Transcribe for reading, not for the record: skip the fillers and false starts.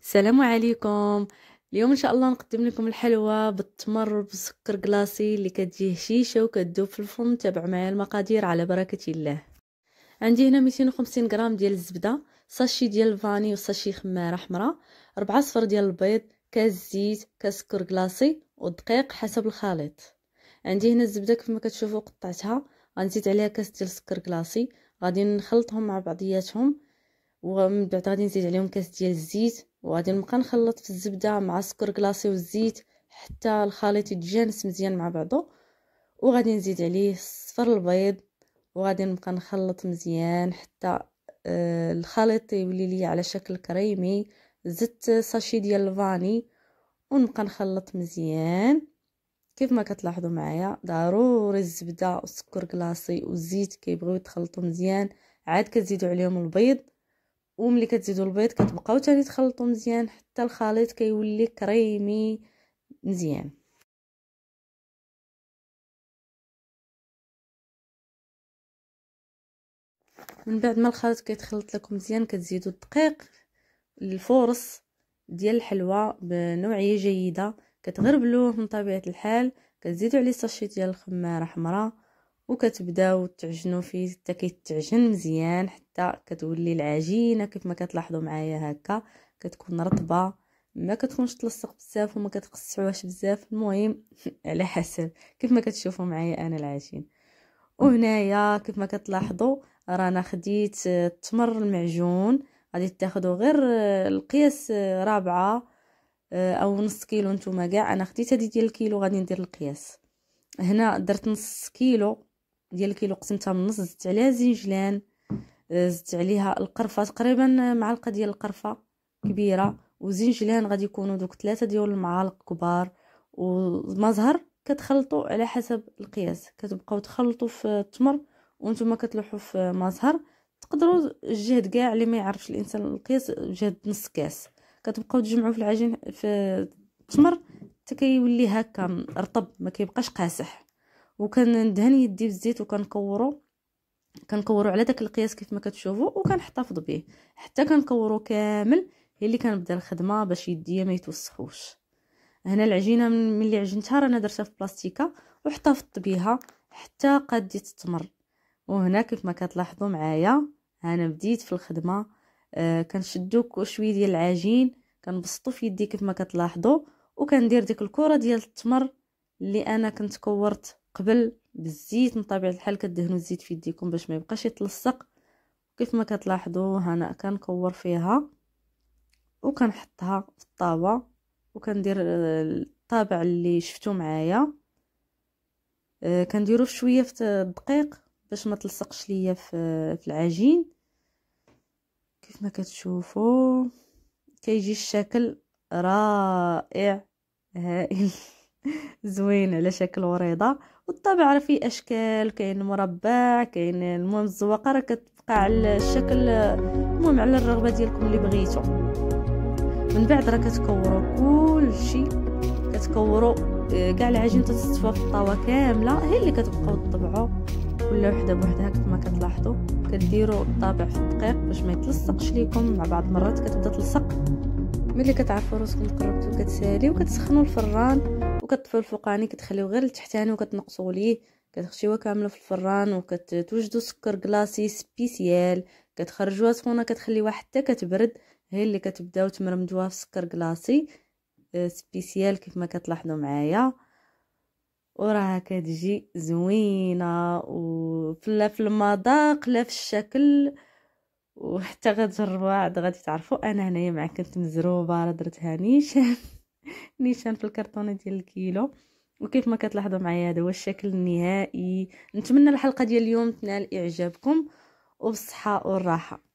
السلام عليكم. اليوم ان شاء الله نقدم لكم الحلوى بالتمر بالسكر كلاصي اللي كتجي هشيشه وكتذوب في الفم. تابعوا معايا المقادير على بركه الله. عندي هنا 250 غرام ديال الزبده، ساشي ديال الفاني وساشي خماره حمراء، 4 صفر ديال البيض، كاس زيت، كاس سكر كلاصي والدقيق حسب الخليط. عندي هنا الزبده كيف ما كتشوفوا قطعتها، غنزيد عليها كاس ديال السكر كلاصي، غادي نخلطهم مع بعضياتهم، ومن بعد غادي نزيد عليهم كاس ديال الزيت، وغادي نبقى نخلط في الزبده مع السكر كلاصي والزيت حتى الخليط يتجانس مزيان مع بعضه، وغادي نزيد عليه صفر البيض، وغادي نبقى نخلط مزيان حتى الخليط يولي لي على شكل كريمي. زدت ساشي ديال الفاني ونبقى نخلط مزيان. كيف ما كتلاحظوا معايا ضروري الزبده والسكر كلاصي والزيت كيبغيو يتخلطوا مزيان، عاد كتزيدوا عليهم البيض، وملي كتزيدوا البيض كتبقاو تاني تخلطوا مزيان حتى الخليط كيولي كريمي مزيان. من بعد ما الخليط كيتخلط لكم مزيان كتزيدوا الدقيق، الفورص ديال الحلوى بنوعيه جيده، كتغربلوه من طبيعه الحال، كتزيدوا عليه ساشي ديال الخماره حمراء وكتبداو تعجنوا فيه حتى كيتعجن مزيان حتى كتولي العجينه كيف ما كتلاحظوا معايا هكا، كتكون رطبه، ما كتكونش تلصق بزاف وما كتقصعوهاش بزاف، المهم على حسب كيف ما كتشوفوا معايا انا العجين. وهنايا كيف ما كتلاحظوا رانا خديت التمر المعجون، غادي تاخذوا غير القياس رابعة او نص كيلو نتوما كاع، انا خديت هذه ديال الكيلو غادي ندير القياس. هنا درت نص كيلو ديال الكيلو، قسمتها من نص، زدت عليها زنجلان، زدت عليها القرفه تقريبا معلقه ديال القرفه كبيره، وزنجلان غادي يكونوا دوك 3 ديال المعالق كبار، وما زهر كتخلطوا على حسب القياس، كتبقاو تخلطوا في التمر وانتم كتلوحوا في ما زهر. تقدروا الجهد كاع اللي ما يعرفش الانسان القياس جهد نص كاس، كتبقاو تجمعوا في العجين في التمر حتى كيولي هكا رطب ما كيبقاش قاسح. وكندهن يدي بالزيت وكنكورو على داك القياس كيف ما كتشوفوا، وكنحتفظ به حتى كنكورو كامل، هي اللي كنبدا الخدمه باش يديا ما يتوسخوش. هنا العجينه ملي عجنتها رانا درتها في بلاستيكه واحتفظت بها حتى قاديت التمر. وهنا كيف ما كتلاحظوا معايا انا بديت في الخدمه، كنشدو شويه ديال العجين كنبسطو في يدي كيف ما كتلاحظوا، وكندير ديك الكره ديال التمر اللي انا كنت كورت قبل بالزيت. من طبيعه الحال كدهنوا الزيت في يديكم باش ما يبقاش يتلصق. كيف ما كتلاحظوا هنا كنكور فيها وكنحطها في الطاوه، وكندير الطابع اللي شفتوا معايا، كنديروا شويه في الدقيق باش ما تلصقش ليا في العجين. كيف ما كتشوفوا كيجي الشكل رائع هائل زوين على شكل وريضه. والطابع راه فيه اشكال، كاين مربع، كاين المهم الزواقه راه كتبقى على الشكل، المهم على الرغبه ديالكم اللي بغيتو. من بعد راه كتكوروا كلشي، كتكوروا كاع العجين تتصفى في الطاوه كامله، هي اللي كتبقاو تطبعوا كل وحده بوحدها. كيف ما كتلاحظوا كديروا الطابع في الدقيق باش ما يتلصقش ليكم، مع بعض المرات كتبدا تلصق. ملي كتعرفوا راسكم قربتوا كتساليو كتسخنوا الفران وكتطفيو الفوقاني، كتخليو غير التحتاني وكتنقصوا ليه، كتخشيوها كامله في الفران وكتوجدوا سكر كلاصي سبيسيال، كتخرجوها سخونه كتخليوها حتى كتبرد، هي اللي كتبداو تمرمدوها في سكر كلاصي سبيسيال كيف ما كتلاحظوا معايا. وراها كتجي زوينه في المذاق لا في الشكل، وحتى غتجربوها عاد غادي تعرفوا. انا هنايا مع كنت مزروبه، راه درتها نيشان نيشان في الكرتونه ديال الكيلو. وكيف ما كتلاحظوا معايا هذا هو الشكل النهائي. نتمنى الحلقه ديال اليوم تنال اعجابكم وبالصحه والراحه.